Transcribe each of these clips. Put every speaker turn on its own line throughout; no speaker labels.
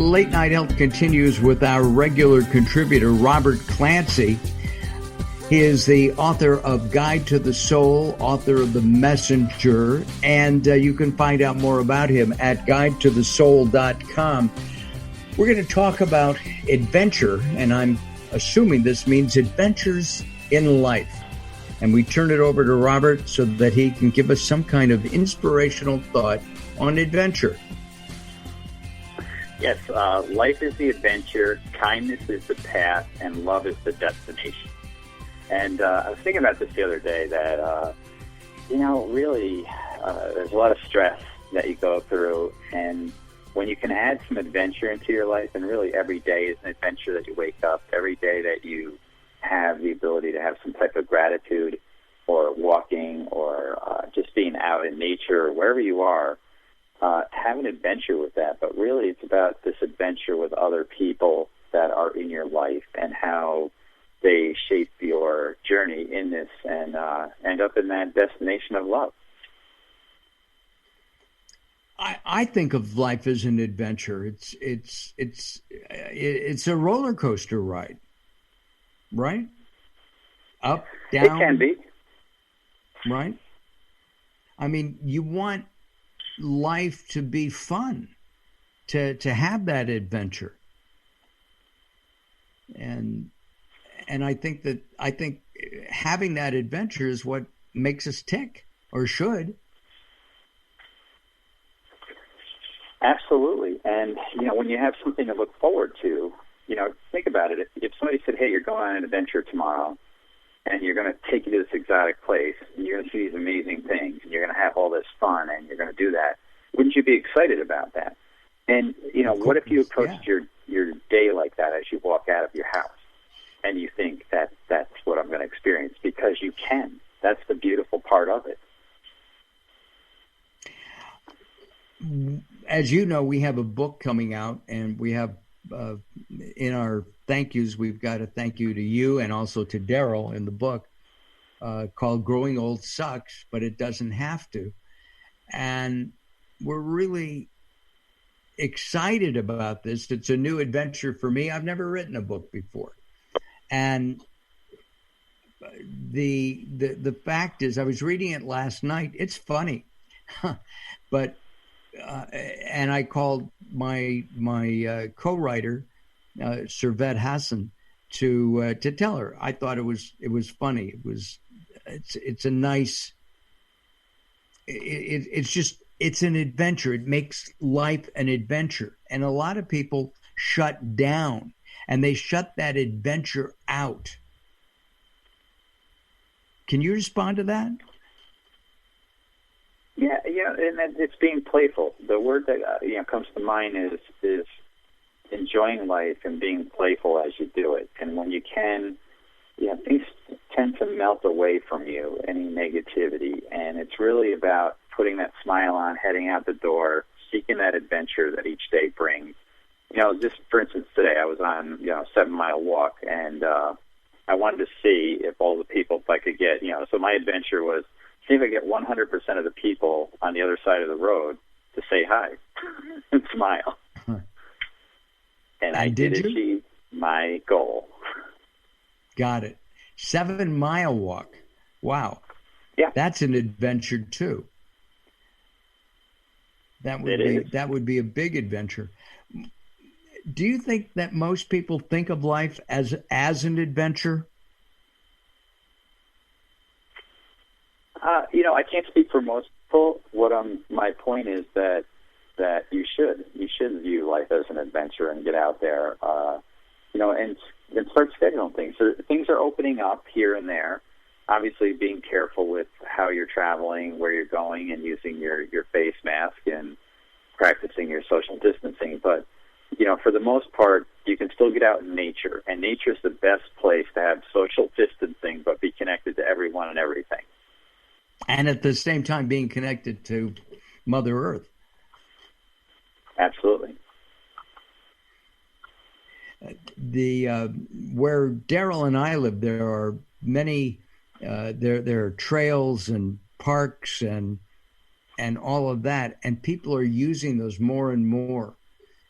Late Night Health continues with our regular contributor, Robert Clancy. He is the author of Guide to the Soul, author of The Messenger, and you can find out more about him at guidetothesoul.com. We're going to talk about adventure, and I'm assuming this means adventures in life. And we turn it over to Robert so that he can give us some kind of inspirational thought on adventure.
Yes, life is the adventure, kindness is the path, and love is the destination. And I was thinking about this the other day that, really, there's a lot of stress that you go through, and when you can add some adventure into your life, and really every day is an adventure that you wake up, every day that you have the ability to have some type of gratitude, or walking, or just being out in nature, or wherever you are, have an adventure with that. But really it's about this adventure with other people that are in your life and how they shape your journey in this and end up in that destination of love.
I think of life as an adventure. It's a roller coaster ride, right? Up, down.
It can be.
Right? I mean, you want life to be fun, to have that adventure. And I think having that adventure is what makes us tick, or should.
Absolutely. And, when you have something to look forward to, think about it. If somebody said, hey, you're going on an adventure tomorrow, and you're going to take you to this exotic place, and you're going to see these amazing things, and you're going to have all this fun, and you're going to do that, wouldn't you be excited about that? And, what if you approached your day like that as you walk out of your house, and you think that that's what I'm going to experience? Because you can. That's the beautiful part of it.
As you know, we have a book coming out, and we have in our thank yous, we've got a thank you to you and also to Daryl in the book called Growing Old Sucks, but It Doesn't Have to. And we're really excited about this. It's a new adventure for me. I've never written a book before. And the fact is, I was reading it last night. It's funny, but and I called my co-writer, Servet Hassan, to tell her. I thought it was funny. It's a nice. It's an adventure. It makes life an adventure, and a lot of people shut down, and they shut that adventure out. Can you respond to that?
Yeah, and it's being playful. The word that comes to mind is enjoying life and being playful as you do it. And when you can, things tend to melt away from you, any negativity. And it's really about putting that smile on, heading out the door, seeking that adventure that each day brings. Just for instance, today I was on a 7-mile walk, and I wanted to see if all the people, if I could get, so my adventure was see if I get 100% of the people on the other side of the road to say hi and smile. And I did achieve my goal.
Got it. 7-mile walk. Wow.
Yeah.
That's an adventure too. That would be a big adventure. Do you think that most people think of life as an adventure?
I can't speak for most people. My point is that you should view life as an adventure and get out there, and start scheduling things. So things are opening up here and there. Obviously, being careful with how you're traveling, where you're going, and using your face mask and practicing your social distancing. But for the most part, you can still get out in nature, and nature is the best place to have social distancing, but be connected to everyone and everything.
And at the same time, being connected to Mother Earth.
Absolutely.
Where Daryl and I live, there are many. There are trails and parks and all of that, and people are using those more and more.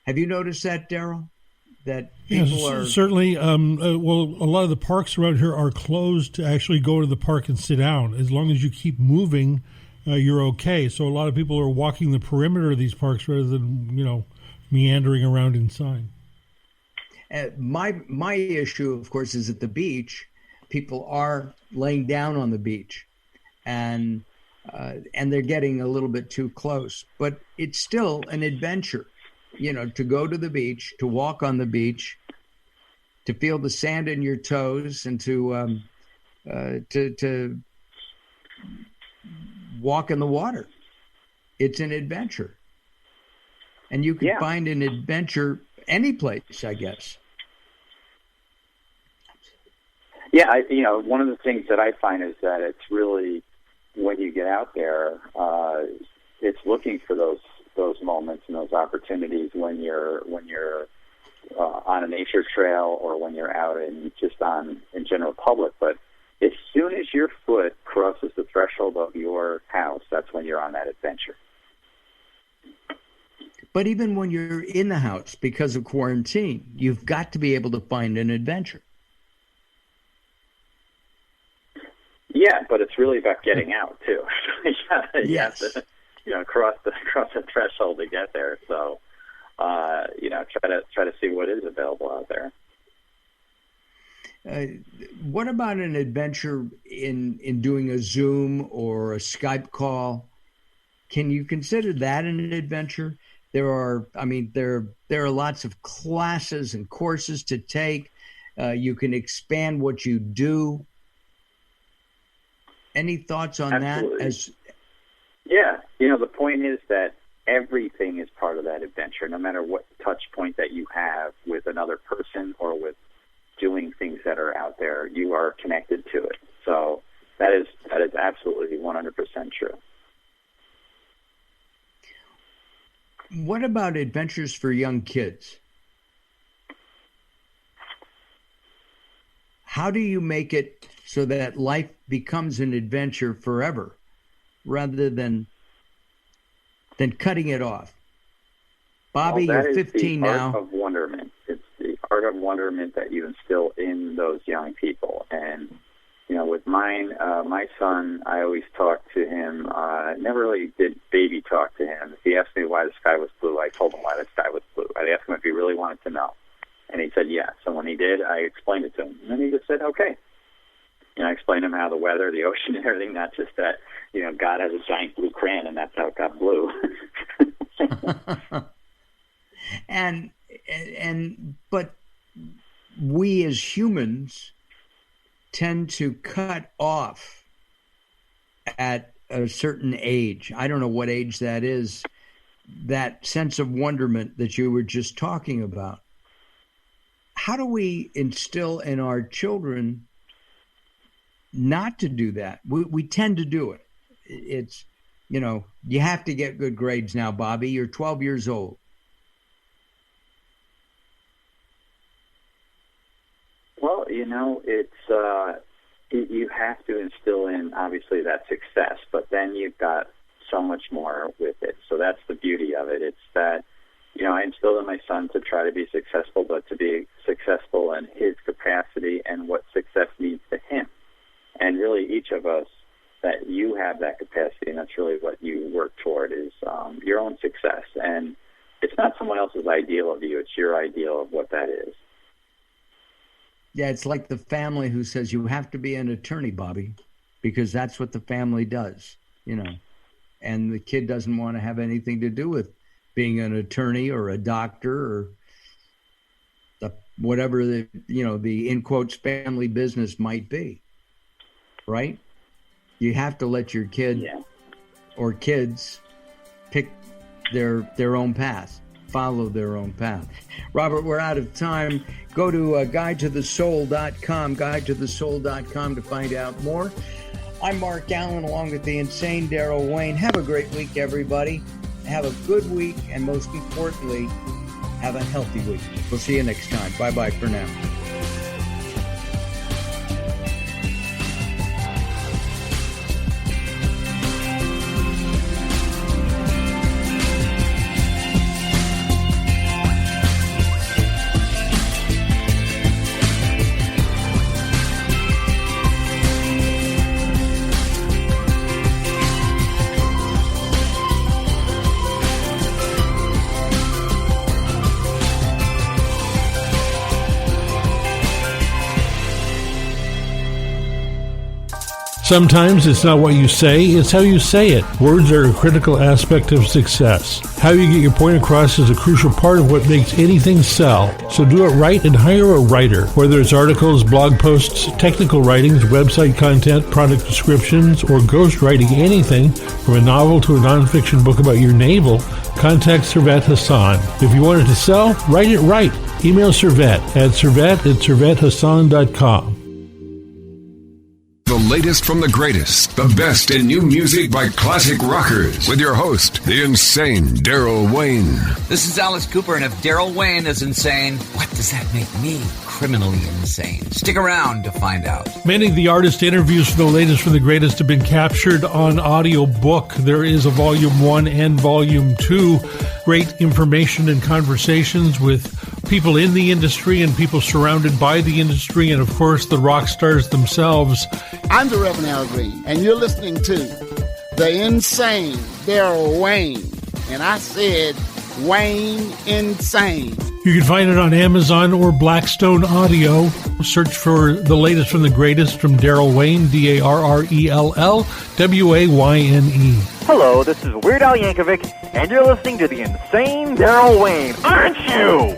Have you noticed that, Daryl? That people are
certainly. Well, a lot of the parks around here are closed to actually go to the park and sit down. As long as you keep moving, you're okay. So a lot of people are walking the perimeter of these parks rather than meandering around inside.
My issue, of course, is at the beach. People are laying down on the beach, and they're getting a little bit too close. But it's still an adventure, to go to the beach, to walk on the beach, to feel the sand in your toes, and to walk in the water. It's an adventure, and you can find an adventure any place, I guess.
Yeah, one of the things that I find is that it's really, when you get out there, it's looking for those moments and those opportunities when you're on a nature trail or when you're out in general public. But as soon as your foot crosses the threshold of your house, that's when you're on that adventure.
But even when you're in the house because of quarantine, you've got to be able to find an adventure.
Yeah, but it's really about getting out too.
Yes.
You have to, cross the threshold to get there. So, try to see what is available out there.
What about an adventure in doing a Zoom or a Skype call? Can you consider that an adventure? There are lots of classes and courses to take. You can expand what you do. Any thoughts on
Absolutely.
that?
Yeah. The point is that everything is part of that adventure, no matter what touch point that you have with another person or with doing things that are out there, you are connected to it. So that is absolutely 100% true.
What about adventures for young kids? How do you make it so that life becomes an adventure forever rather than cutting it off? Bobby, you're 15 now.
That is the art of wonderment. It's the art of wonderment that you instill in those young people. And, with my son, I always talked to him. Never really did baby talk to him. If he asked me why the sky was blue, I told him why the sky was blue. I'd ask him if he really wanted to know. And he said yes. So when he did, I explained it to him. And then he just said, okay. I explained to him how the weather, the ocean, and everything, not just that, God has a giant blue crayon and that's how it got blue.
But we as humans tend to cut off at a certain age. I don't know what age that is, that sense of wonderment that you were just talking about. How do we instill in our children not to do that? We tend to do it. It's, you have to get good grades now, Bobby. You're 12 years old.
Well, it's you have to instill in, obviously, that success, but then you've got so much more with it. So that's the beauty of it. It's that, I instilled in my son to try to be successful, but to be successful in his capacity and what success means to him. And really, each of us, that you have that capacity, and that's really what you work toward, is your own success. And it's not someone else's ideal of you. It's your ideal of what that is.
Yeah, it's like the family who says you have to be an attorney, Bobby, because that's what the family does, and the kid doesn't want to have anything to do with being an attorney or a doctor or whatever the in quotes family business might be, right? You have to let your kid or kids pick their own path, follow their own path. Robert, we're out of time. Go to guidetothesoul.com, guidetothesoul.com to find out more. I'm Mark Alyn, along with the insane Daryl Wayne. Have a great week, everybody. Have a good week, and most importantly, have a healthy week. We'll see you next time. Bye-bye for now.
Sometimes it's not what you say, it's how you say it. Words are a critical aspect of success. How you get your point across is a crucial part of what makes anything sell. So do it right and hire a writer. Whether it's articles, blog posts, technical writings, website content, product descriptions, or ghostwriting anything from a novel to a nonfiction book about your navel, contact Servet Hassan. If you want it to sell, write it right. Email Servet at servet@servethassan.com.
The latest from the greatest, the best in new music by classic rockers, with your host, the insane Daryl Wayne.
This is Alice Cooper, and if Daryl Wayne is insane, what does that make me? Criminally insane. Stick around to find out.
Many of the artist interviews for the latest from the greatest have been captured on audiobook. There is a Volume 1 and Volume 2. Great information and conversations with people in the industry and people surrounded by the industry, and of course the rock stars themselves.
I'm the Reverend Al Green, and you're listening to the insane Daryl Wayne. And I said Wayne Insane.
You can find it on Amazon or Blackstone Audio. Search for the latest from the greatest from Daryl Wayne, Darrell Wayne.
Hello, this is Weird Al Yankovic, and you're listening to the insane Daryl Wayne, aren't you?